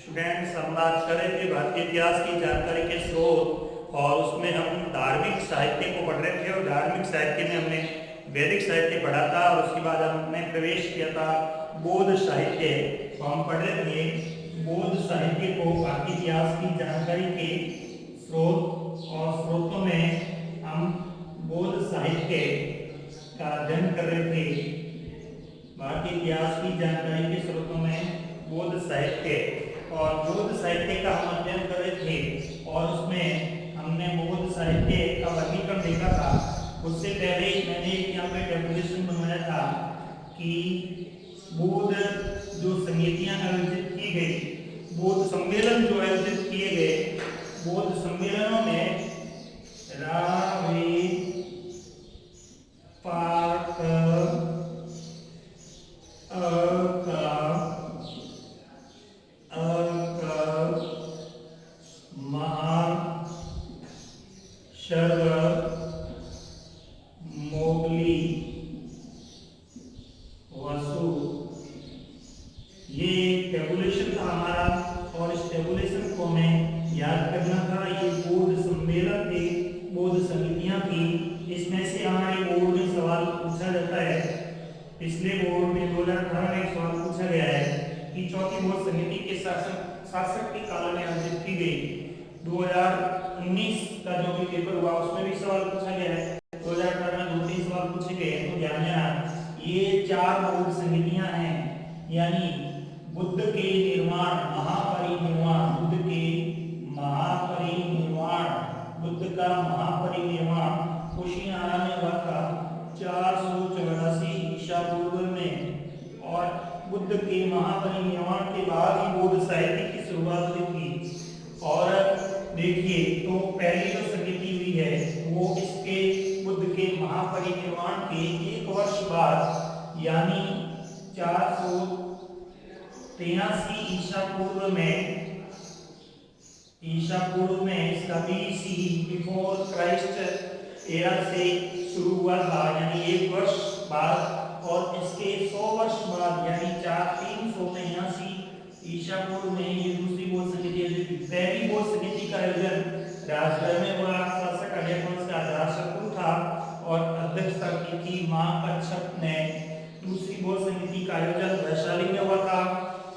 Students, हम बात कर रहे थे भारतीय इतिहास की जानकारी के स्रोत, और उसमें हम धार्मिक साहित्य को पढ़ रहे थे। और धार्मिक साहित्य में हमने वैदिक साहित्य पढ़ा था, और उसके बाद हमने प्रवेश किया था बौद्ध साहित्य। तो हम पढ़ रहे थे बौद्ध साहित्य को भारतीय इतिहास की जानकारी के स्रोत, और स्रोतों में हम बौद्ध साहित्य का अध्ययन कर रहे थे। भारतीय इतिहास की जानकारी के स्रोतों में बौद्ध साहित्य, और बौद्ध साहित्य का हम अध्ययन कर रहे थे, और उसमें हमने बौद्ध साहित्य का वर्गीकरण देखा था। उससे पहले मैंने यहाँ पे डेफिनेशन बनाया था कि बौद्ध जो संगीतियाँ आयोजित की गई, बौद्ध सम्मेलन जो आयोजित किए गए, बौद्ध सम्मेलनों में रावे पाठ मोगली, वसु, ये टेबुलेशन था हमारा, और इस टेबुलेशन को हमें याद करना था। ये बौद्ध सम्मेलन थे, बौद्ध समितियां थी। इसमें से हमारे बोर्ड में सवाल पूछा जाता है। पिछले बोर्ड में 2018 में एक सवाल पूछा गया है कि चौथी बौद्ध समिति के शासक के काल में आयोजित की गई। 2019 का जो भी पेपर हुआ उसमें भी सवाल पूछा गया है। 2018 में 2-3 सवाल पूछे गए। तो ध्यान देना, ये 4 बौद्ध समितियां हैं, यानी बुद्ध के निर्माण, महापरिनिर्वाण, बुद्ध के महापरिनिर्वाण, बुद्ध का महापरिनिर्वाण कुशीनारा में हुआ था 484 ईसा पूर्व में, और बुद्ध के महापरिनिर्वाण के बाद ही बौद्ध साहित्य की शुरुआत हुई थी। और देखिए, तो पहली जो समिति हुई है वो इसके बुद्ध के महापरिनिर्वाण के 1 वर्ष बाद, यानी 483 ईसा पूर्व में इसका BC बिफोर क्राइस्ट एरा से शुरू हुआ था, यानी 1 वर्ष बाद। और इसके 100 वर्ष बाद, यानी 383 ईसा पूर्व में ये दूसरी बौद्ध समिति हुई। पहली बौद्ध समिति का आयोजन राजगढ़ में हुआ। शासक अजयवंश का अजातशत्रु था, और अध्यक्षता की थी मां कच्छप ने। दूसरी बौद्ध समिति का आयोजन वैशाली में हुआ था।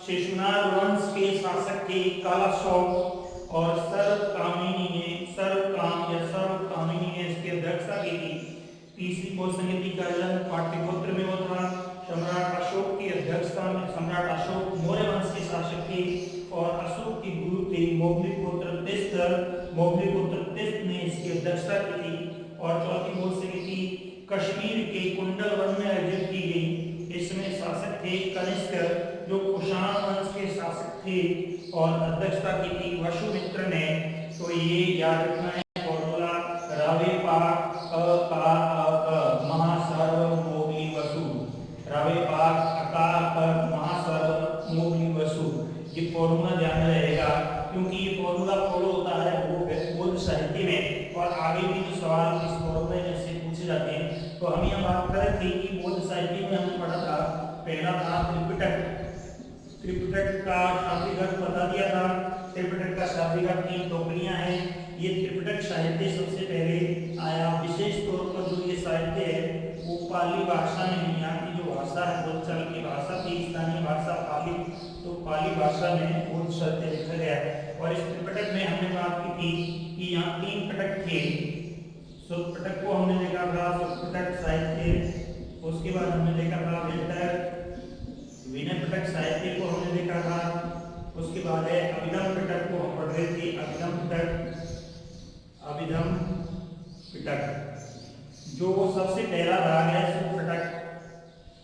शिशुनाग वंश के शासक थे कालाशोक, और सर्वकामिनी ने इसकी अध्यक्षता की थी। तीसरी बौद्ध समिति का आयोजन पाटलिपुत्र में हुआ था। सम्राट अशोक की अध्यक्षता में, सम्राट अशोक मौर्य वंश के शासक थे, और अशोक के गुरु थे मोगलीपुत्र तीस्त ने इसकी अध्यक्षता की थी। और चौथी बौद्ध समिति कश्मीर के कुंडल वन में आयोजित की गई। इसमें शासक थे कनिष्क, जो कुषाण वंश के शासक थे, और अध्यक्षता की थी वसुमित्र ने। तो ये याद रखना है फॉर्मूला, रावे पाक महासर्व मोगली वसु, रावे पाक अकार महासर्व मोगली वसु। ये फॉर्मूला ध्यान में रहेगा, क्योंकि ये फॉर्मूला फॉलो होता है बौद्ध साहित्य में, और आगे भी जो सवाल इस फॉर्मूले में से पूछे जाते हैं। तो हम यहाँ बात कर रहे थे कि बौद्ध साहित्य में हमने पढ़ा था, पहला था त्रिपिटक का शाब्दिक अर्थ बता दिया था। त्रिपिटक का शाब्दिक अर्थ 3 टोकरियां हैं। ये त्रिपिटक साहित्य सबसे पहले आया। विशेष तौर पर जो ये साहित्य है वो पाली भाषा में, यहाँ की जो भाषा है बोलचाल की भाषा थी, स्थानीय भाषा पाली, तो पाली भाषा में बौद्ध साहित्य लिखा गया है। और इस त्रिपिटक में हमने बात की थी कि यहाँ 3 पिटक थे। सुत्पिटक को हमने देखा था, सुत्पिटक साहित्य। उसके बाद हमने देखा था विनय पिटक साहित्य को हमने देखा था। उसके बाद है अभिधम पिटक को हम पढ़ रहे थे, अभिधम पिटक जो सबसे पहला भाग है सुत्पिटक।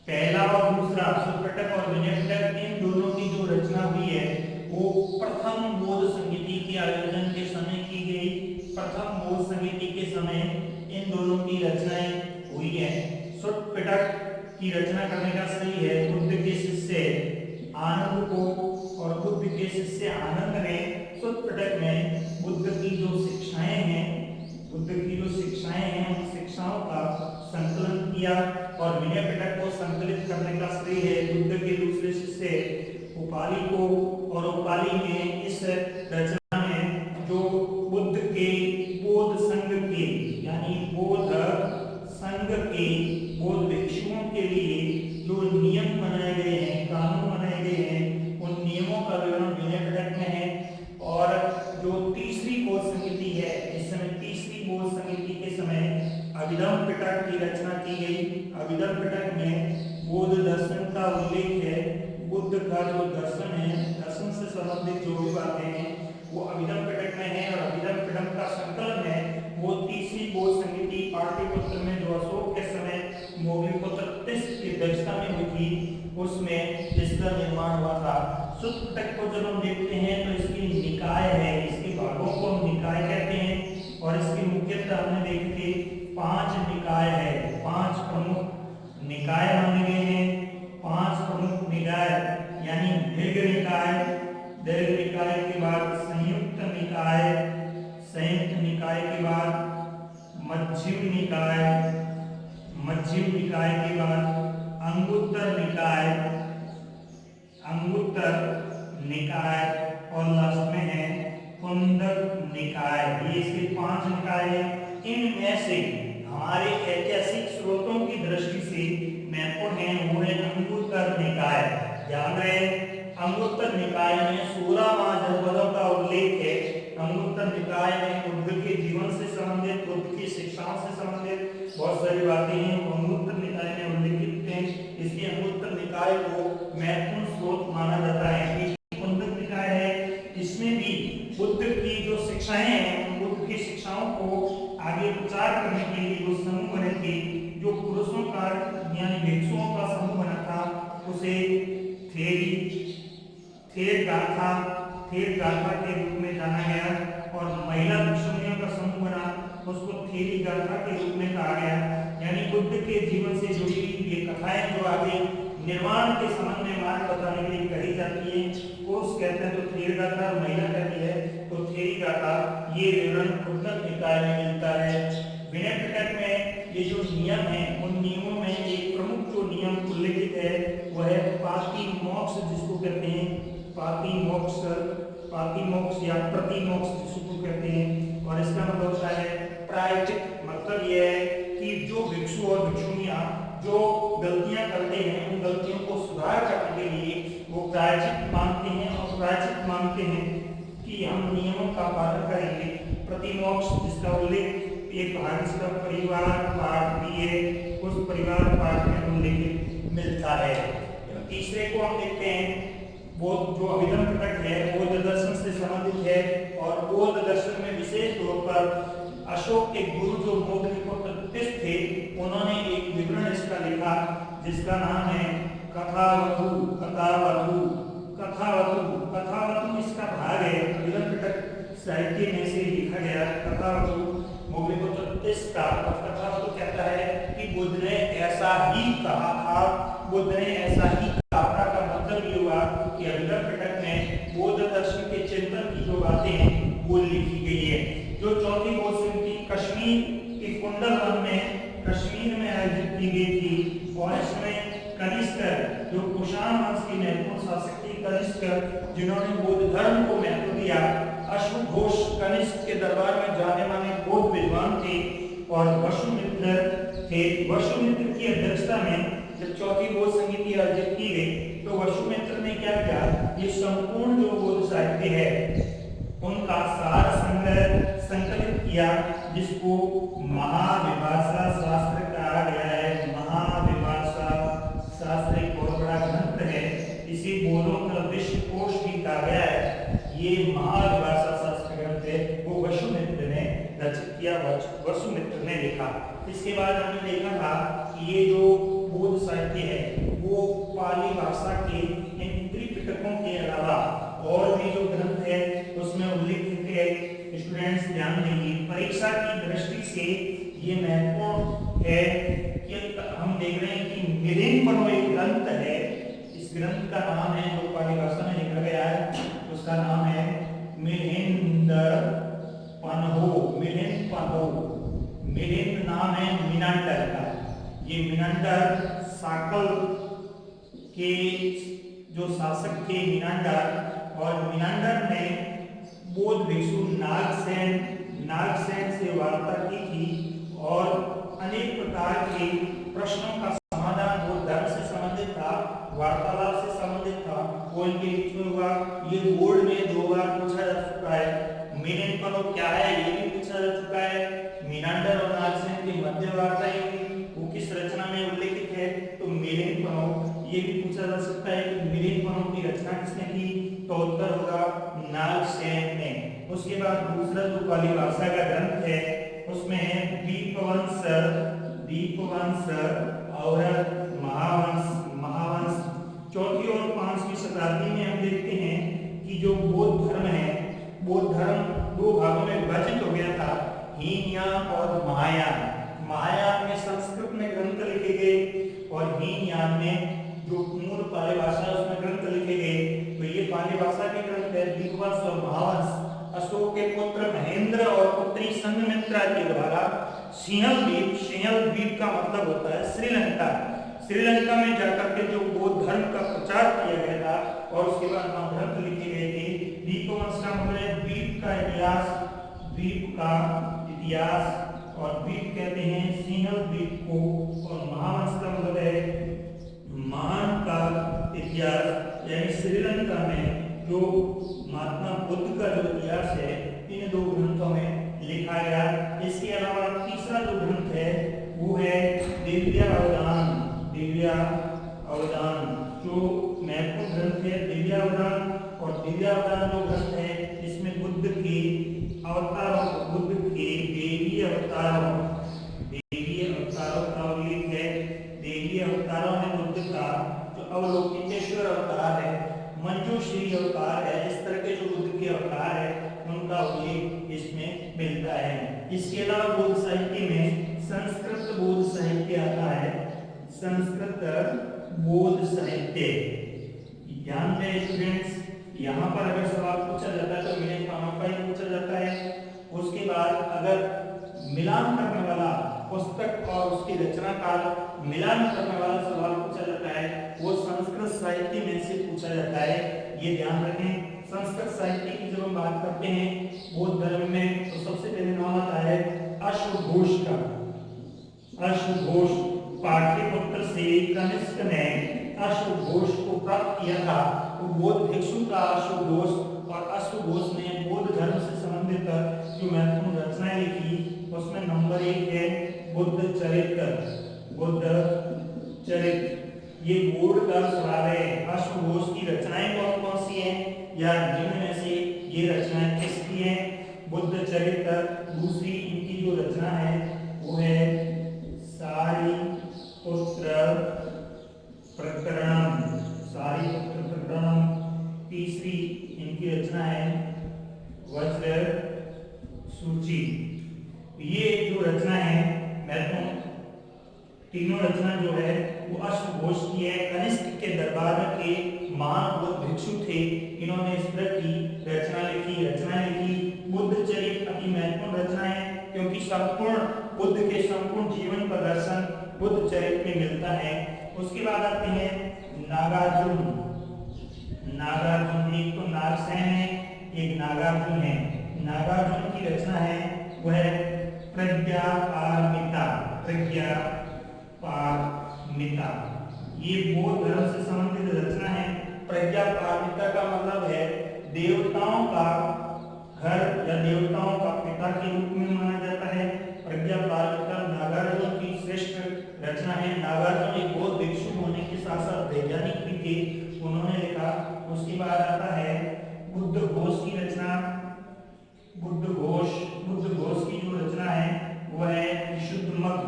पहला और दूसरा सुत्पिटक और विनय पिटक, इन दोनों की जो रचना हुई है वो प्रथम बौद्ध समिति के आयोजन के समय की गई। प्रथम बौद्ध समिति के समय इन दोनों की रचनाएं हुई है। सुत्पिटक की रचना करने का सही है बुद्ध के शिष्य आनंद को, और बुद्ध के शिष्य आनंद ने सुत्पिटक में बुद्ध की जो शिक्षाएं हैं, उन शिक्षाओं का संकलन किया। और विनय पिटक को संकलित करने का श्रेय है बुद्ध के दूसरे शिष्य उपाली को, और पाली में इस रचना में जो बुद्ध के बौद्ध संघ के यानी बौद्ध संघ के बौद्ध भिक्षुओं के लिए जो नियम बनाए गए हैं, कानून बनाए गए हैं, उन नियमों का विवरण विनय पिटक में है। और जो तीसरी बौद्ध समिति है, इस समय तीसरी बौद्ध समिति के समय अभिधम्म पिटक की रचना की गई। अभिधम्म पिटक में बौद्ध दर्शन का उल्लेख है। बुद्ध का जो दर्शन है, दर्शन से संबंधित जो भी बातें हैं वो अभिधम्म पिटक में है। और अभिधम्म पिटक का संकलन है वो तीसरी बौद्ध समिति पाटलिपुत्र में जो अशोक के समय मौर्यपुत्र की अध्यक्षता में हुई थी, उसमें इसका निर्माण हुआ था। सुत्त पिटक को जब हम देखते हैं तो इसकी निकाय है, इसके भागों को हम निकाय कहते हैं। और इसकी मुख्यतः हमने देखे थे 5 निकाय है, 5 प्रमुख निकाय माने गए हैं। 5 प्रमुख निकाय यानी दीर्घ निकाय, दीर्घ निकाय के बाद संयुक्त निकाय, संयुक्त निकाय के बाद मध्यम निकाय, मध्यम निकाय के बाद अंगुत्तर निकाय, अंगुत्तर निकाय और लास्ट में है कुंदक निकाय। ये इसके 5 निकाय हैं। इनमें से हमारे ऐतिहासिक स्रोतों की दृष्टि से महत्वपूर्ण है वो है अंगुत्तर निकाय। ध्यान रहे, अंगुत्तर निकाय में 16 महाजनपदों का उल्लेख है। अंगुत्तर निकाय में बुद्ध के जीवन से संबंधित, बुद्ध की शिक्षाओं से संबंधित बहुत सारी बातें हैं अंगुत्तर निकाय में उल्लेखित हैं। इसलिए अंगुत्तर निकाय को महत्वपूर्ण स्रोत माना जाता है। कुंदक निकाय है, इसमें भी बुद्ध की जो शिक्षाएं हैं, बुद्ध की शिक्षाओं को आगे प्रचार करने के लिए जो समूह बने थे, जो पुरुषों का यानी भिक्षुओं का समूह बना था, उसे थेर गाथा के रूप में जाना गया। और महिला भिक्षुणियों का समूह बना, उसको थेरी गाथा के रूप में कहा गया। यानी बुद्ध के जीवन से जुड़ी ये कथाएं जो आगे निर्वाण के संबंध में मार्ग बताने के लिए कही जाती है, पुरुष कहते हैं तो थेर गाथा, महिला कहती है तो थेरी गाथा। ये विवरण कुंदक निकाय में मिलता है। विनय पिटक में ये जो नियम है, उन नियमों में एक प्रमुख जो नियम उल्लेखित है वह है पाति मोक्ष, जिसको कहते हैं पाति मोक्ष या प्रति मोक्ष जिसको कहते हैं। और इसका मतलब होता है प्रायश्चित। मतलब यह है कि जो भिक्षु और भिक्षुणियां जो गलतियां करते हैं, उन गलतियों को सुधार करने के लिए वो प्रायश्चित मांगते हैं। और प्रायश्चित मांगते हैं कि हम नियमों का पालन करेंगे। प्रतिमोक्ष जिसका उल्लेख एक भाग का परिवार पाठ भी है, उस परिवार पाठ में उल्लेख मिलता है। तीसरे को हम देखते हैं, वो जो अभिधम्म पिटक है बौद्ध दर्शन से संबंधित है। और बौद्ध दर्शन में विशेष तौर पर अशोक के गुरु जो मौर्यपुत्र थे, उन्होंने एक विवरण इसका लिखा जिसका नाम है कथावतु। कथावतु कथावतु कथावतु इसका भाग है। अभिधम्म पिटक साहित्य में से लिखा गया कथावतु मौर्यपुत्र इसका। कथावतु कहता है कि बुद्ध ने ऐसा ही कहा था, बुद्ध ने ऐसा ही कहा का मतलब ये हुआ कि अभिधम्म पिटक में बौद्ध दर्शन के चिंतन की जो बातें हैं वो लिखी गई है। जो चौथी बौद्ध समिति कश्मीर के कुंडल वन में कश्मीर में आयोजित की गई थी। और इसमें कनिष्क जो कुषाण वंश के महत्वपूर्ण शासक थे, कनिष्क जिन्होंने बौद्ध धर्म को महत्व दिया, अश्वघोष कनिष्क के दरबार में जाने माने बौद्ध विद्वान थे। और वसुमित्र थे। वसुमित्र की अध्यक्षता में जब चौथी बौद्ध समिति आयोजित की गई तो वसुमित्र ने क्या किया, ये संपूर्ण जो बौद्ध साहित्य है उनका सार संकलित किया, जिसको महाविभाषा शास्त्र कहा गया है। महाविभाषा शास्त्र एक बहुत बड़ा ग्रंथ है, इसे बौद्धों का विश्वकोश भी कहा गया है। ये महाविभाषा शास्त्र ग्रंथ है, वो वसुमित्र ने रचित किया, वसुमित्र ने लिखा। इसके बाद हमने देखा था कि ये जो बौद्ध साहित्य है वो पाली भाषा के इन त्रिपिटकों के अलावा और भी जो ग्रंथ है उसमें उल्लेखित है। स्टूडेंट्स ध्यान देंगे, परीक्षा की दृष्टि से ये महत्वपूर्ण है कि हम देख रहे हैं कि मिलिंद पनो एक ग्रंथ है। इस ग्रंथ का नाम है, जो पाली भाषा में लिखा गया है, उसका नाम है मिलिंद पनो। मिलिंद नाम है मिनांडर का। ये मिनांडर साकल के जो शासक थे मिनांडर, और मीनांडर ने बौद्ध भिक्षु नागसेन से वार्ता की थी और अनेक प्रकार के प्रश्नों का समाधान वो धर्म से संबंधित था, वार्तालाप से संबंधित था, वो इनके बीच में हुआ। ये बोर्ड में 2 बार पूछा जा चुका है। मीनिंग क्या है ये भी पूछा जा चुका है। मीनांडर और नागसेन की मध्य वार्ताएं हुई, वो किस रचना में उल्लेखित है, तो मिलिंद ये भी पूछा जा सकता है कि मिलिंद की रचना किसने की, तो उत्तर होगा नागसेन ने। उसके बाद दूसरा जो पाली भाषा का ग्रंथ है उसमें है दीपवंश और महावंश। चौथी और 5वीं शताब्दी में हम देखते हैं कि जो बौद्ध धर्म है, बौद्ध धर्म 2 भागों में विभाजित हो गया था, हीनयान और महायान। महायान में संस्कृत में ग्रंथ लिखे गए और हीनयान में जो मूल पाली भाषा है उसमें ग्रंथ लिखे गए। तो ये पाली भाषा के ग्रंथ है दीपवंश और महावंश। अशोक के पुत्र महेंद्र और पुत्री संघमित्रा के द्वारा सिंहल द्वीप का मतलब होता है श्रीलंका में जाकर के जो बौद्ध धर्म का प्रचार किया गया था और उसके बाद वहां ग्रंथ लिखे गए थे। दीपवंश का मतलब है द्वीप का इतिहास और द्वीप कहते हैं सिंहल द्वीप को, और महावंश का मतलब है महान का इतिहास, यानी श्रीलंका में जो महात्मा बुद्ध का जो इतिहास है इन 2 ग्रंथों में लिखा गया। इसके अलावा तीसरा जो ग्रंथ है वो है दिव्या अवदान जो महत्वपूर्ण ग्रंथ है दिव्या अवदान। और दिव्या अवदान जो ग्रंथ है इसमें बुद्ध के देवी अवतारों का उल्लेख है। देवी अवतारों में बुद्ध का जो अवलोकितेश्वर अवतार है, मंजूश्री अवतार है, इस तरह के जो बुद्ध के अवतार है उनका उल्लेख इसमें मिलता है। इसके अलावा बौद्ध साहित्य में संस्कृत बौद्ध साहित्य आता है। संस्कृत बौद्ध साहित्य ध्यान दें स्टूडेंट्स, यहाँ पर अगर सवाल पूछा जाता है तो मिलिंद का ही पूछा जाता है। उसके बाद अगर मिलान करने वाला पुस्तक और उसकी रचना काल मिलान करने वाला सवाल पूछा जाता है वो संस्कृत साहित्य में से पूछा जाता है, ये ध्यान रखें। संस्कृत साहित्य की जब हम बात करते हैं बौद्ध धर्म में तो सबसे पहले नाम आता है अश्वघोष का। अश्वघोष पाटलिपुत्र से कनिष्क ने अश्वघोष को प्राप्त किया था। तो बौद्ध भिक्षु का अश्वघोष, और अश्वघोष ने बौद्ध धर्म से संबंधित जो महत्वपूर्ण रचनाएं लिखी उसमें नंबर 1 है बुद्ध चरित्र। ये बोर्ड का सवाल है। अश्वघोष की रचनाएं कौन कौन सी हैं या निम्न में से ये रचनाएं किसकी हैं? बुद्ध चरित्र। दूसरी इनकी जो रचना है वो है सारिपुत्र प्रकरणम। तीसरी इनकी रचना है वज्र सूची। ये जो रचना है महत्वपूर्ण तीनों रचना जो है वो अश्वघोष की है। कनिष्क के दरबार के महान बुद्ध भिक्षु थे, इन्होंने इस तरह की रचनाएं लिखी। बुद्ध चरित्र अति महत्वपूर्ण रचना है क्योंकि संपूर्ण बुद्ध के संपूर्ण जीवन का दर्शन बुद्ध चरित्र में मिलता है। उसके बाद आते हैं नागार्जुन। एक तो नागसेन है, एक नागार्जुन है। नागार्जुन की रचना है वह प्रज्ञापारमिता। ये बौद्ध धर्म से संबंधित रचना है। प्रज्ञापारमिता का मतलब है देवताओं का घर या देवताओं का पिता के रूप में माना जाता है। प्रज्ञापारमिता नागार्जुन की श्रेष्ठ रचना है। नागार्जुन एक बौद्ध भिक्षु होने के साथ साथ वैज्ञानिक भी थे, उन्होंने लिखा। उसके बाद आता है बुद्ध घोष की रचना। बुद्ध घोष की जो रचना है वह है विशुद्ध मग्ग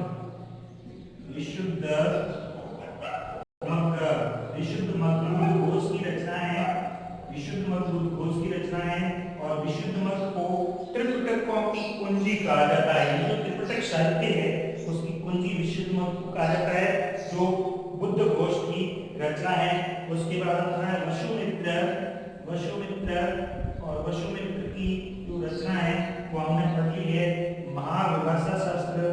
घोष की रचना है। विशुद्ध मग्ग बुद्ध घोष की रचना है। और विशुद्ध मग्ग को त्रिपिटकों की कुंजी कहा जाता है। जो त्रिपिटक साहित्य है उसकी कुंजी विशुद्ध मग्ग को कहा जाता है, जो बुद्ध घोष की रचना है। उसके बाद आता है वसुमित्र की जो रचना है वो हमने पढ़ी है महाविभाषा शास्त्र।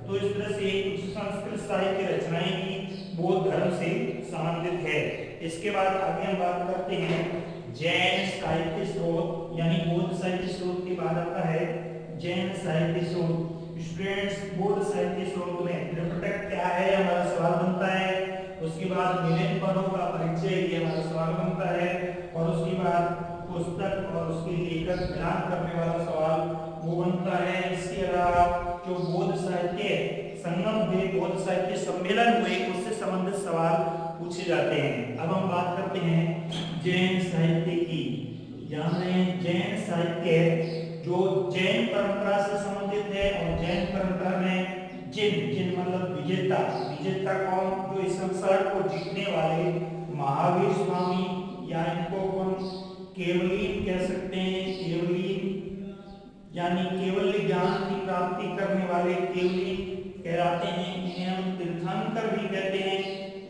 तो इस तरह से कुछ संस्कृत साहित्य रचनाएं भी बौद्ध धर्म से संबंधित है। इसके बाद आगे हम बात करते हैं जैन साहित्य स्रोत, यानी बौद्ध साहित्य स्रोत के बाद आता है जैन साहित्य स्रोत। स्टूडेंट्स, बौद्ध साहित्य स्रोत में त्रिपिटक क्या है हमारा सवाल बनता है। उसके बाद मिलन पदों का परिचय, ये हमारा सवाल बनता है। और उसके बाद पुस्तक और उसके लेखक मिलान करने वाला सवाल वो बनता है। इसके अलावा जो बौद्ध साहित्य संगम हुए, बौद्ध साहित्य सम्मेलन हुए, उससे संबंधित सवाल पूछे जाते हैं। अब हम बात करते हैं जैन साहित्य की। ध्यान रहे, जैन साहित्य जो जैन परंपरा से संबंधित है। और जैन परंपरा में जिन मतलब विजेता, विजेता कौन, जो इस संसार को जीतने वाले महावीर स्वामी, या इनको कौन केवलीन कह सकते हैं। केवलीन यानी केवल ज्ञान की प्राप्ति करने वाले केवलीन कहलाते हैं। इन्हें हम तीर्थंकर भी कहते हैं।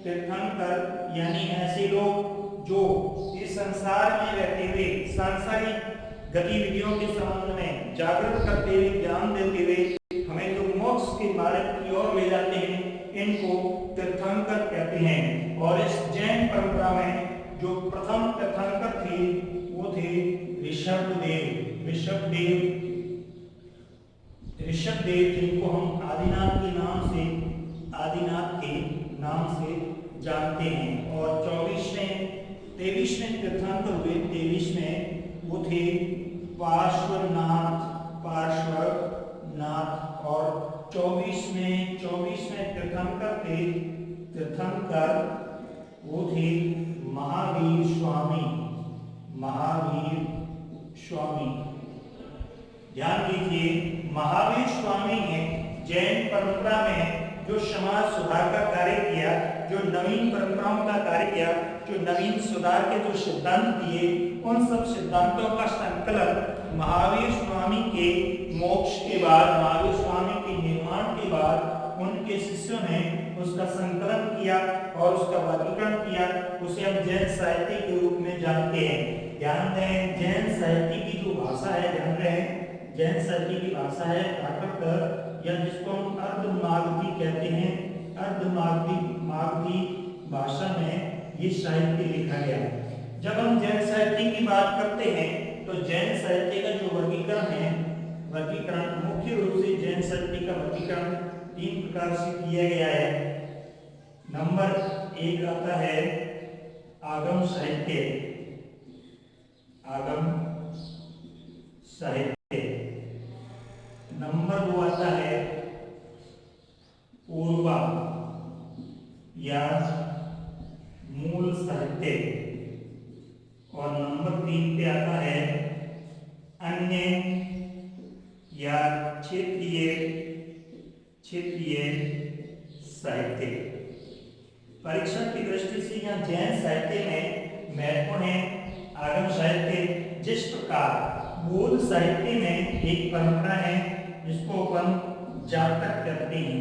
तीर्थंकर यानी ऐसे लोग जो इस संसार में रहते हुए सांसारिक गतिविधियों के संबंध में जागृत करते हुए, ज्ञान देते हुए हमें जो मोक्ष के मार्ग की ओर ले जाते हैं, इनको तीर्थंकर कहते हैं। और इस जैन परंपरा में जो प्रथम तीर्थंकर थे वो थे ऋषभदेव। ऋषभदेव जिनको हम आदिनाथ के नाम से जानते हैं। और 23वें तीर्थंकर हुए। 23वें वो थे पार्श्वनाथ। और 24वें तीर्थंकर वो थे महावीर स्वामी। ध्यान दीजिए, महावीर स्वामी ने जैन परंपरा में जो समाज सुधार का कार्य किया, जो नवीन परंपराओं का कार्य किया, जो नवीन सुधार के जो सिद्धांत दिए, उन सब सिद्धांतों का संकलन महावीर स्वामी के मोक्ष के बाद, महावीर स्वामी के निर्माण के बाद उनके शिष्यों ने उसका संकलन किया और उसका वर्गीकरण किया। उसे हम जैन साहित्य के रूप में जानते हैं। ध्यान दें, जैन साहित्य की जो भाषा है, ध्यान रहे, जैन साहित्य की भाषा है प्राकृत, या जिसको हम अर्धमागधी कहते हैं। अर्धमागधी भाषा में ये साहित्य लिखा गया। जब हम जैन साहित्य की बात करते हैं तो जैन साहित्य का जो वर्गीकरण है, मुख्य रूप से जैन साहित्य का वर्गीकरण 3 प्रकार से किया गया है। नंबर 1 आता है आगम साहित्य। नंबर 2 आता है पूर्वा या मूल साहित्य। और नंबर 3 पे आता है अन्य या क्षेत्रीय साहित्य। परीक्षा की दृष्टि से यहाँ जैन साहित्य में महत्वपूर्ण है आगम साहित्य। जिस प्रकार बौद्ध साहित्य में एक परंपरा है जिसको अपन जातक कहते हैं।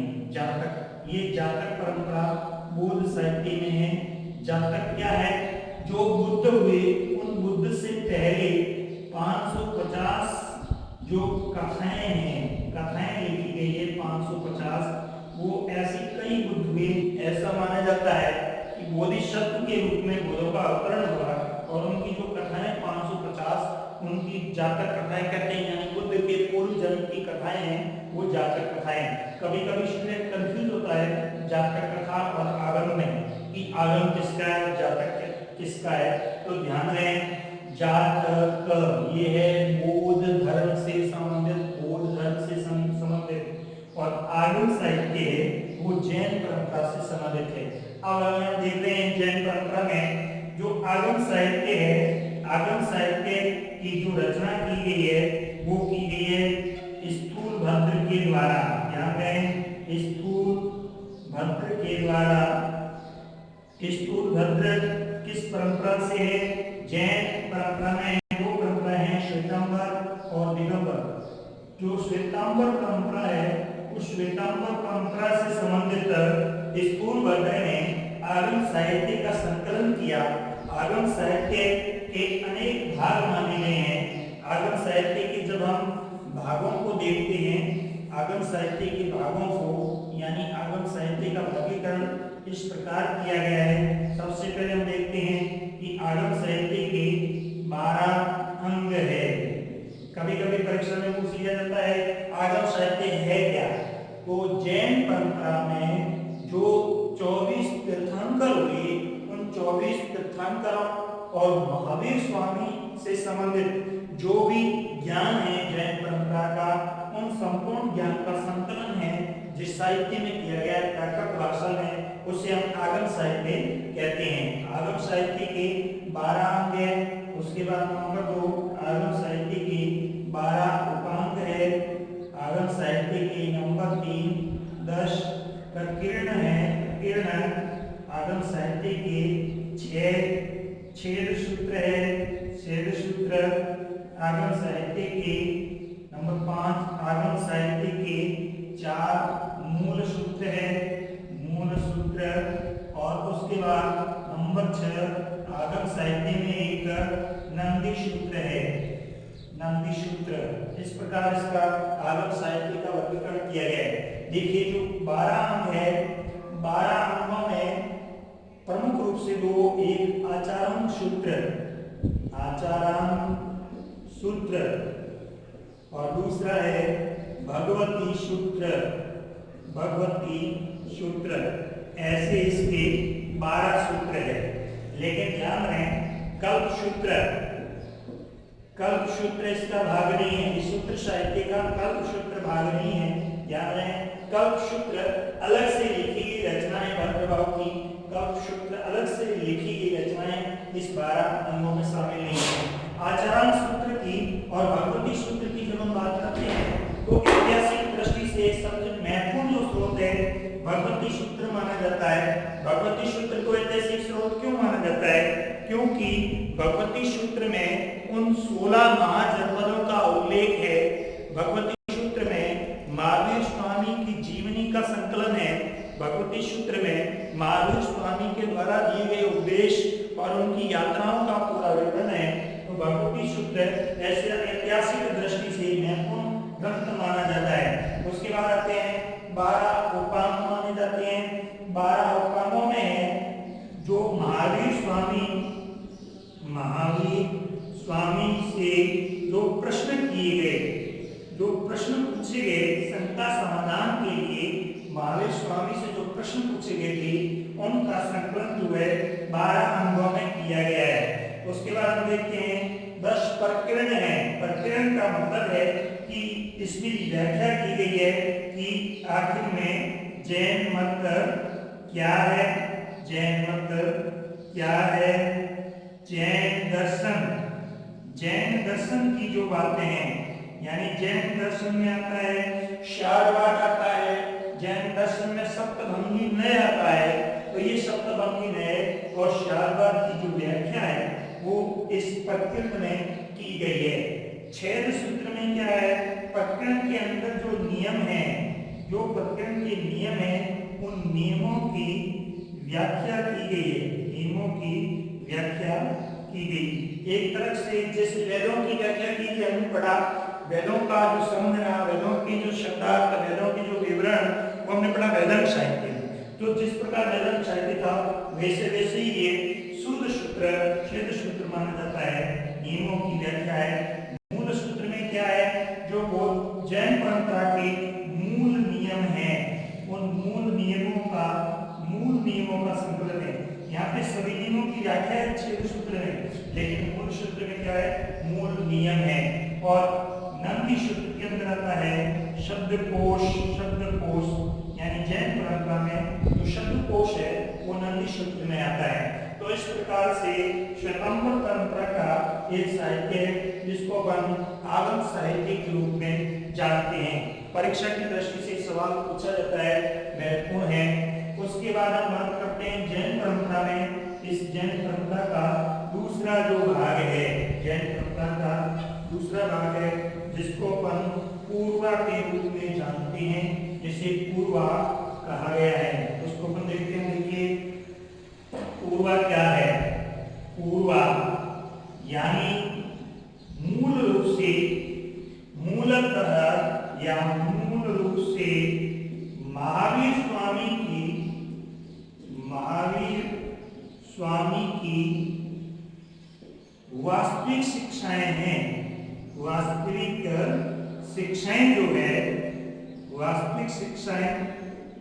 ये जातक परंपरा बौद्ध साहित्य में है। जातक क्या है? जो बुद्ध हुए, उन बुद्ध से पहले 550 जो कथाएं लिखी गई है 550, वो ऐसी कई बुद्ध हुए। ऐसा माना जाता है कि बोधिसत्व के रूप में बुद्धों का अवतरण हुआ और उनकी जो कथाएं 550 उनकी जातक कथाएं कहते हैं, यानी बुद्ध के पूर्व जन्म की कथाएं हैं, वो जातक कथाएं। कभी कभी स्टूडेंट कंफ्यूज होता है जातक कथा और आगम में कि आगम किसका है और जातक किसका है। तो ध्यान रहे, जातक ये है बौद्ध धर्म से संबंधित, और आगम साहित्य है वो जैन परंपरा से संबंधित है। अब हम देख रहे हैं जैन परंपरा में जो आगम साहित्य है, आगम साहित्य की जो रचना की गई है वो की गई है स्थूलभद्र के द्वारा। यहाँ पे स्थूलभद्र के द्वारा। स्थूलभद्र किस परंपरा से है? जैन परंपरा में दो परंपरा है, श्वेतांबर और दिगंबर। जो श्वेतांबर परंपरा है उस श्वेतांबर परंपरा से संबंधित स्थूलभद्र ने आगम साहित्य का संकलन किया। आगम साहित्य के अनेक भाग माने गए हैं। आगम साहित्य के जब हम भागों को देखते हैं, आगम साहित्य के भागों को, यानी आगम साहित्य का वर्गीकरण इस प्रकार किया गया है। सबसे पहले हम देखते हैं कि आगम साहित्य के 12 अंग है। कभी कभी परीक्षा में पूछ लिया जाता है आगम साहित्य है क्या। तो जैन परंपरा में जो 24 तीर्थंकर हुए, उन 24 तीर्थंकरों और महावीर स्वामी से संबंधित जो भी ज्ञान है जैन परंपरा का, उन संपूर्ण ज्ञान का संकलन है जिस साहित्य में किया गया प्राकृत भाषा में, उसे हम आगम साहित्य कहते हैं। आगम साहित्य के 12 अंग है। उसके बाद नंबर 2, आगम साहित्य के 12 उपांग है। आगम साहित्य के नंबर 3 10 प्रकीर्ण है। प्रकीर्ण आगम साहित्य के 6 छेद सूत्र है। छेद सूत्र आगम साहित्य के नंबर 5, आगम साहित्य के 4 मूल सूत्र है। मूल सूत्र और उसके बाद नंबर 6 आगम साहित्य में एक नंदी सूत्र है। नंदी सूत्र, इस प्रकार इसका आगम साहित्य का वर्गीकरण किया गया है। देखिए जो 12 अंग है, 12 अंगों में प्रमुख रूप से दो, एक आचारांग सूत्र, आचारांग सूत्र, और दूसरा है भगवती सूत्र, भगवती सूत्र। ऐसे इसके 12 सूत्र है। लेकिन ध्यान रखें कल्प सूत्र, कल्प सूत्र इसका भाग नहीं है। इस सूत्र साहित्य का कल्प सूत्र भाग नहीं है। ध्यान रखें कल्प सूत्र अलग से लिखी गई रचनाएं भरप्रभाव की, कल्प सूत्र अलग से लिखी गई रचनाएं इस 12 अंगों में शामिल नहीं है। आचारांग सूत्र की और भगवती सूत्र की जब हम बात करते हैं तो ऐतिहासिक दृष्टि से सबसे महत्वपूर्ण जो स्रोत है भगवती सूत्र माना जाता है। भगवती सूत्र को ऐतिहासिक स्रोत क्यों माना जाता है? क्योंकि भगवती सूत्र में उन 16 महाजनपदों का उल्लेख है। भगवती सूत्र में महावीर स्वामी की जीवनी का संकलन है। भगवती सूत्र में महावीर स्वामी के द्वारा दिए गए उपदेश और उनकी यात्राओं का पूरा विवरण है। तो भगवती सूत्र ऐसे ऐतिहासिक दृष्टि से महत्वपूर्ण ग्रंथ माना जाता है। उसके बाद आते हैं 12 उपांग माने जाते हैं। 12 उपांगों में जो महावीर स्वामी से जो प्रश्न किए गए, जो प्रश्न पूछे गए, शंका समाधान के लिए महावीर स्वामी से जो प्रश्न पूछे गए थे उनका संकलन जो है 12 अंगों में किया गया है। उसके बाद हम देखते हैं 10 प्रकीर्ण है। प्रकीर्ण का मतलब है कि इसकी व्याख्या की गई है कि आखिर में जैन मत क्या है, जैन मत क्या है, जैन दर्शन की जो बातें हैं, यानी जैन दर्शन में आता है शारवाट आता है, जैन दर्शन में सप्तभंगी नय आता है। तो ये सप्तभंगी नय और शारवाट की जो व्याख्या है वो इस प्रकीर्ण में की गई है। छेद सूत्र में क्या है? प्रकीर्ण के अंदर जो नियम है, जो प्रकीर्ण के नियम है, उन नियमों की व्याख्या की गई है। नियमों की व्याख्या की गई। एक तरह से जैसे वेदों की व्याख्या की थी, हमने पढ़ा वेदों का जो समझना, वेदों की जो शब्दार्थ, वेदों की जो विवरण, वो हमने पढ़ा वेदांत साहित्य में। तो जिस प्रकार वेदांत साहित्य था वैसे वैसे ही ये शुद्ध सूत्र, छेद सूत्र माना जाता है। नियमों की व्याख्या है। मूल सूत्र में क्या है? जो वो जैन परंपरा के मूल नियम है, उन मूल नियमों का संकलन है। यहाँ पे सभी नियमों की व्याख्या है छेद सूत्र में, लेकिन मूल सूत्र में क्या है? मूल नियम है। और नंदी सूत्र के अंदर आता है शब्दकोश, यानी जैन परंपरा में जो शब्दकोश है वो नंदी सूत्र में आता है। तो इस प्रकार से श्वेतांबर परंपरा का एक साहित्य है जिसको अपन आगम साहित्य के रूप में जानते हैं। परीक्षा की दृष्टि से सवाल पूछा जाता है, महत्वपूर्ण है। उसके बाद हम बात करते हैं जैन परंपरा में। इस जैन परंपरा का दूसरा जो भाग है, जैन परंपरा का दूसरा भाग है जिसको अपन पूर्वा के रूप में जानते हैं, जिसे पूर्वा कहा गया है। उसको अपन देखते हैं। देखिए पूर्वा क्या है? पूर्वा यानी मूल रूप से, मूलतः या मूल रूप से महावीर शिक्षाएं जो है, वास्तविक शिक्षाएं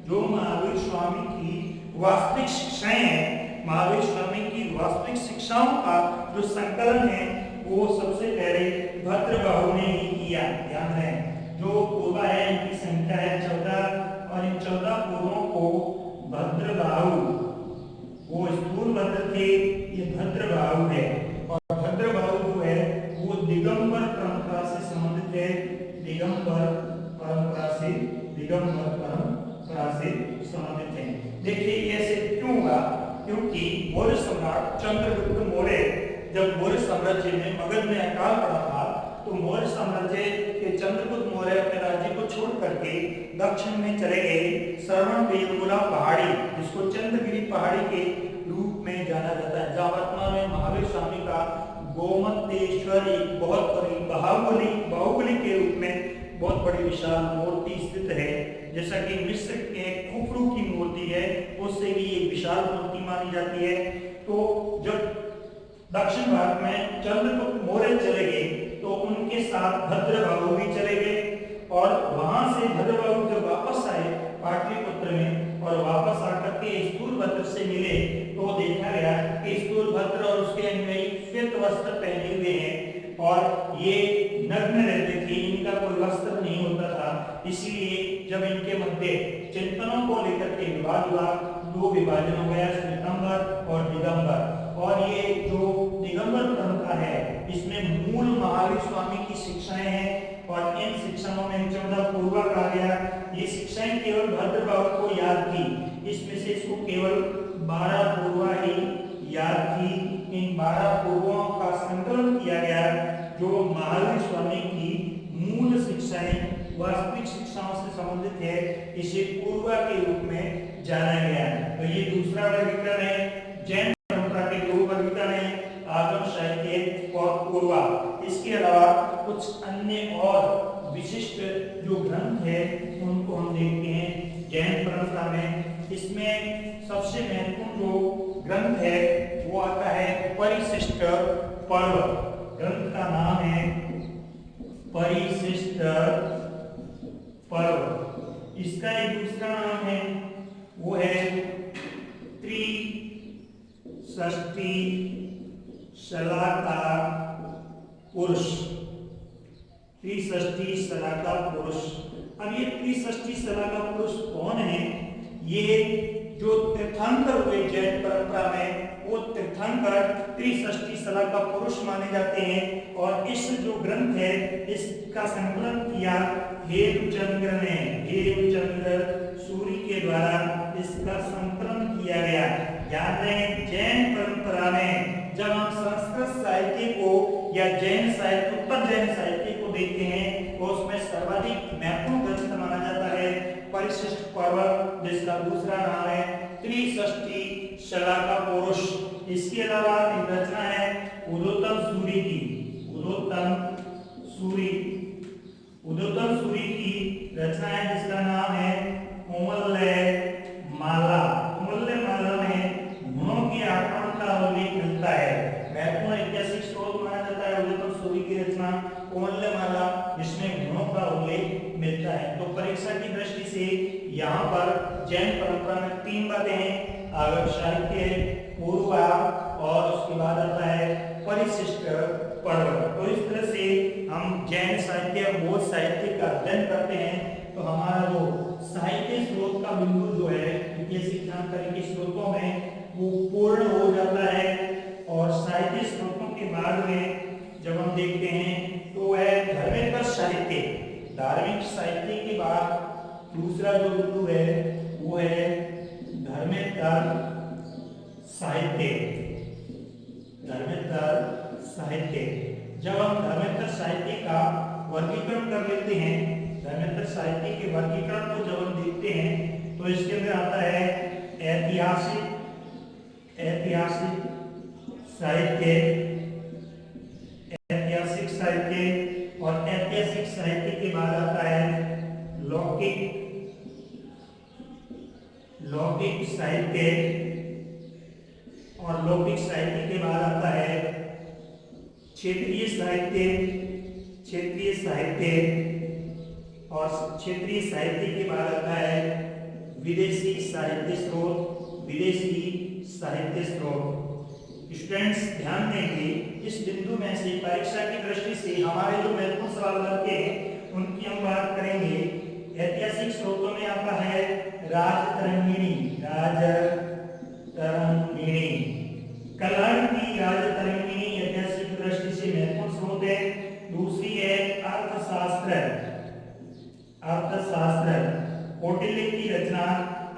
जो महावीर स्वामी की वास्तविक शिक्षाएं हैं, महावीर स्वामी की वास्तविक शिक्षाओं का जो संकलन है वो सबसे पहले भद्रबाहु ने ही किया। ध्यान है, जो पूर्वा है इनकी संख्या है 14 और इन 14 पूर्वों को भद्रबाहु, वो स्थूल भद्र थे, ये भद्रबाहु है। और भद्रबाहु जो है वो दिगंबर परंपरा से संबंधित है, दिगंबर परंपरा से संबंधित है। देखिए ये ऐसे क्यों हुआ? क्योंकि मौर्य सम्राट चंद्रगुप्त मौर्य जब मौर्य साम्राज्य में मगध में अकाल पड़ा था, तो मौर्य साम्राज्य के चंद्रगुप्त मौर्य अपने राज्य को छोड़ करके दक्षिण में चले गए श्रवणबेलगोला पहाड़ी, जिसको चंद्रगिरी पहाड़ी के रूप में जाना जाता है, जहाँ वर्तमान में महावीर स्वामी का गोमतेश्वर एक बहुत बड़ी बाहुबली के रूप में बहुत बड़ी विशाल मूर्ति स्थित है। जैसा कि मिस्र के खुफरू की मूर्ति है, उससे भी एक विशाल मूर्ति मानी जाती है। तो जब दक्षिण भारत में चंद्रगुप्त मौर्य चले गए तो उनके साथ भद्रबाहु भी चले गए, और वहां से भद्रबाहु जब वापस आए पाटलिपुत्र में और वापस आकर के स्थूलभद्र से मिले, तो देखा गया कि स्थूलभद्र और उसके अनुयायी श्वेत वस्त्र पहने हुए हैं और ये नग्न रहते थे, इनका कोई वस्त्र नहीं होता था। इसलिए जब इनके मध्य चिंतनों को लेकर के विवाद हुआ, दो विभाजन हो गया, श्वेतांबर और दिगंबर। और ये जो दिगंबर परंपरा है, इसमें मूल महावीर स्वामी की शिक्षाएं हैं और इन शिक्षाओं में 14 पूर्वा कहा गया। ये शिक्षाएं केवल भद्रबाहु को याद थी, इसमें से इसको केवल 12 पूर्वा ही याद थी। इन 12 पूर्वों का संकलन किया गया, जो महावीर स्वामी की मूल शिक्षाएं वास्तविक शिक्षाओं से संबंधित है, इसे पूर्वा के रूप में जाना गया। तो ये दूसरा वर्गीकरण है। जैन परंपरा के दो वर्गीकरण है, आगम साहित्य और पूर्वा। इसके अलावा कुछ अन्य और विशिष्ट जो ग्रंथ है उनको हम देखते हैं जैन परंपरा में। इसमें सबसे महत्वपूर्ण जो ग्रंथ है वो आता है परिशिष्ट पर्व। ग्रंथ का नाम है परिशिष्ट पर्व। इसका एक दूसरा नाम है वो है त्रिषष्टि शलाका पुरुष। त्रिषष्टि शलाका पुरुष। अब ये त्रिषष्टि शलाका पुरुष कौन है? ये जो तीर्थंकर हुए जैन परंपरा में, वो तीर्थंकर त्रिषष्टि शलाका पुरुष माने जाते हैं। और इस जो ग्रंथ है इसका संकलन किया हेमचंद्र ने, हेमचंद्र सूरी के द्वारा इसका संकलन किया गया। याद रहे, जैन परंपरा में जब हम संस्कृत साहित्य को या जैन साहित्य, उत्तर जैन साहित्य को देखते हैं तो उसमें सर्वाधिक महत्वपूर्ण ग्रंथ माना जाता है परिशिष्ट पर्व, जिसका दूसरा नाम है त्रिषष्टि शलाका पुरुष। इसके अलावा एक रचना है उद्योतम सूरी की, उद्योतम सूरी की रचना है जिसका नाम है अमूल्य माला। अमूल्य माला में गुणों के आकलन का उल्लेख मिलता है। महत्वपूर्ण ऐतिहासिक स्रोत माना जाता है उद्योतम सूरी की रचना अमूल्य माला, जिसमें गुणों का उल्लेख मिलता है। तो परीक्षा की दृष्टि से यहाँ पर जैन परंपरा में 3 बातें हैं, आगम साहित्य, पूर्वा और उसके बाद आता है परिशिष्ट पर्व। तो इस तरह से हम जैन साहित्य, बौद्ध साहित्य का अध्ययन करते हैं तो हमारा जो साहित्य स्रोत का बिंदु जो है ऐतिहासिक जानकारी के स्रोतों में वो पूर्ण हो जाता है। और साहित्य स्रोतों के बाद में जब हम देखते हैं तो वह धर्मेतर साहित्य, धार्मिक साहित्य के बाद दूसरा जो बिंदु है वो है धर्मेतर साहित्य। धर्मेतर साहित्य, जब हम धर्मेतर साहित्य का वर्गीकरण कर लेते हैं, धर्मेतर साहित्य के वर्गीकरण को जब हम देखते हैं तो इसके अंदर आता है ऐतिहासिक साहित्य, ऐतिहासिक साहित्य, और ऐतिहासिक साहित्य के बाद आता है लौकिक साहित्य, और लौकिक साहित्य के बाद आता है क्षेत्रीय साहित्य, और क्षेत्रीय साहित्य के बाद आता है विदेशी साहित्य स्रोत, विदेशी साहित्य स्रोत। स्टूडेंट्स ध्यान देंगे इस बिंदु में से परीक्षा की दृष्टि से हमारे जो महत्वपूर्ण सवाल बनते हैं उनकी हम बात करेंगे। ऐतिहासिक स्रोतों में आता है राजतरंगिणी, राजतरंगिणी, कल्याण की राजतरंगिणी ऐतिहासिक दृष्टि से महत्वपूर्ण स्रोत है। दूसरी है अर्थशास्त्र, अर्थशास्त्र, कौटिल्य की रचना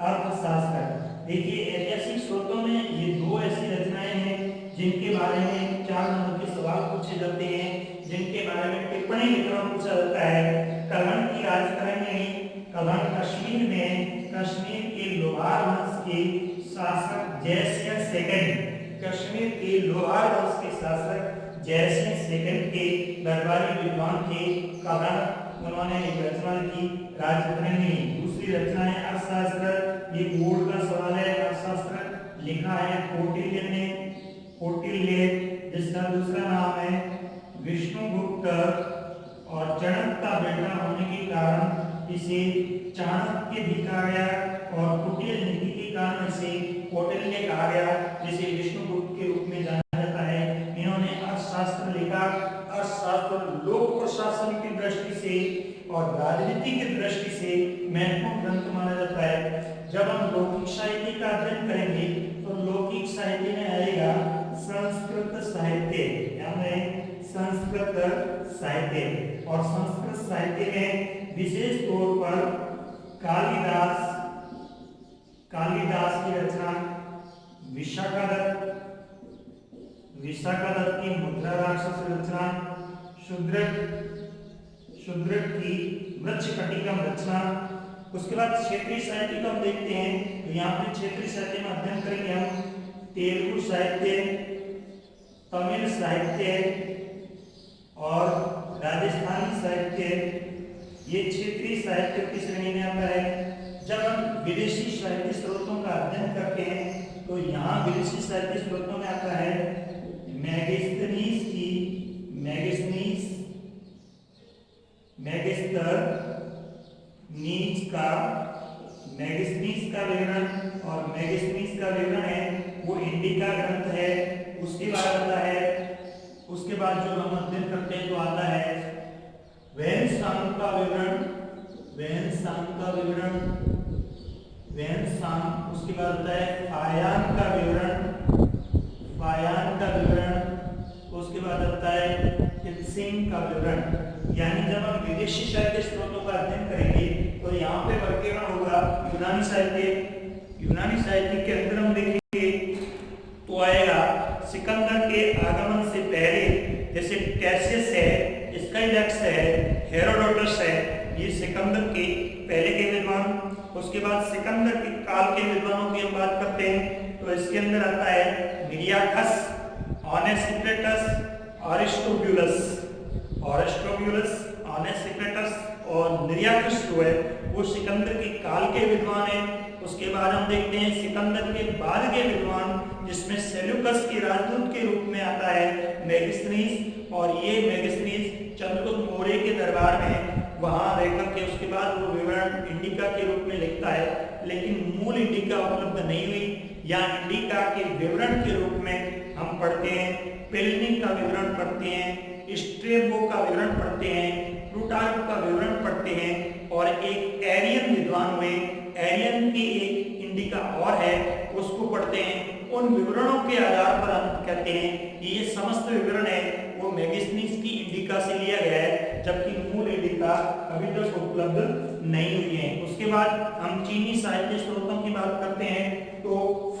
अर्थशास्त्र। देखिए ऐतिहासिक स्रोतों में ये दो ऐसी रचनाएं हैं जिनके बारे में 4 नंबर के सवाल पूछे जाते हैं, जिनके बारे में टिप्पणी लिखना पूछा जाता है। कल्याण की राजतरंगिणी, कल्याण कश्मीर में कश्मीर के लोहार वंश के शासक जयसिंह सेकंड, कश्मीर के लोहार वंश के शासक जयसिंह सेकंड के दरबारी विद्वान थे कल्याण, उन्होंने एक रचना लिखी राजतरंगिणी। दूसरी रचना है अर्थशास्त्र, ये बोर्ड का सवाल है। अर्थशास्त्र लिखा है कौटिल्य ने, कौटिल्य जिसका दूसरा नाम है विष्णुगुप्त, और चाणक्य का बेटा होने के कारण इसे चाणक्य भी कहा गया और कुटिल नीति के कारण इसे कौटिल्य कहा गया, जिसे विष्णुगुप्त के रूप में जाना जाता है। इन्होंने अर्थशास्त्र लिखा। अर्थशास्त्र लोक प्रशासन की दृष्टि से और राजनीति की दृष्टि से महत्वपूर्ण ग्रंथ माना जाता है। जब हम लौकिक साहित्य का अध्ययन करेंगे तो लौकिक साहित्य में आएगा संस्कृत साहित्य, यानी संस्कृत साहित्य, और संस्कृत साहित्य में विशेष तौर पर कालिदास, कालिदास की रचना विशाखादत्त, विशाखादत्त की मुद्रा राक्षस रचना, शुद्रक की मृच्छकटिकम रचना। उसके बाद क्षेत्रीय साहित्य को हम देखते हैं, तो यहाँ पे क्षेत्रीय साहित्य में अध्ययन करेंगे हम तेलुगु साहित्य, तमिल साहित्य और राजस्थानी साहित्य, ये क्षेत्रीय साहित्य की श्रेणी में आता है। जब हम विदेशी साहित्य स्रोतों का अध्ययन करते हैं तो यहाँ विदेशी साहित्य स्रोतों में आता है मैगस्थनीज की, मैगस्थनीज, मैगस्थनीज का विवरण, और मैगस्थनीज का विवरण है वो इंडिका ग्रंथ है। उसके बाद आता है, उसके बाद जो हम अध्ययन करते हैं तो आता है वेन्सांग का विवरण, वेन्सांग का विवरण, वेन्सांग। उसके बाद आता है फायान का विवरण, फायान का विवरण। उसके बाद आता है कित्सिंग का विवरण। यानी जब हम विदेशी साहित्य स्रोतों का अध्ययन करेंगे तो यहाँ पे वर्गीकरण होगा यूनानी साहित्य। यूनानी साहित्य के अंदर हम देखेंगे तो आएगा सिकंदर के आगमन से पहले, जैसे कैसियस है, स्काइलैक्स है, हेरोडोटस है, ये सिकंदर के पहले के विद्वान। उसके बाद सिकंदर के काल के विद्वानों की हम बात करते हैं तो इसके अंदर आता है निरियाखस, ऑनेसिक्रेटस, अरिस्टोब्यूलस, ऑनेसिक्रेटस और निरियाखस जो है वो सिकंदर के काल के विद्वान हैं। उसके बाद हम देखते हैं सिकंदर के बाद के विद्वान जिसमें सेल्यूकस के राजदूत के रूप में आता है मेगास्थनीज, और ये मेगास्थनीज चंद्रगुप्त मौर्य के दरबार में वहां रहकर के उसके बाद वो विवरण इंडिका के रूप में लिखता है, लेकिन मूल इंडिका उपलब्ध नहीं हुई। या इंडिका के विवरण के रूप में हम पढ़ते हैं प्लिनी का विवरण पढ़ते हैं, स्ट्रेबो का विवरण पढ़ते हैं, प्लूटार्क का विवरण पढ़ते हैं, और एक एरियन विद्वान हुए, एरियन की एक इंडिका और है उसको पढ़ते हैं। उन विवरणों के आधार पर हम कहते हैं कि ये समस्त विवरण है वो मेगास्थनीज की इंडिका से लिया गया है, जबकि मूल इंडिका अभी तक उपलब्ध नहीं हुई है। उसके बाद हम चीनी साहित्य स्रोतों की बात करते हैं तो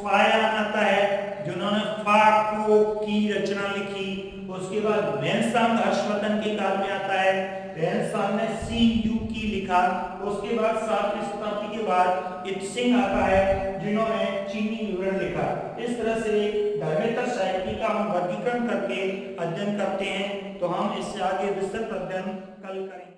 फायान आता है जिन्होंने फाको की रचना लिखी। उसके बाद वेन्सांग हर्षवर्धन के काल में आता है, वेन्सांग ने सीयू की लिखा। उसके बाद 7वीं शताब्दी के बाद इत्सिंग आता है जिन्होंने चीनी विवरण लिखा। इस तरह से धर्मेतर साहित्य का हम वर्गीकरण करके अध्ययन करते हैं, तो हम इससे आगे विस्तृत अध्ययन कल करेंगे।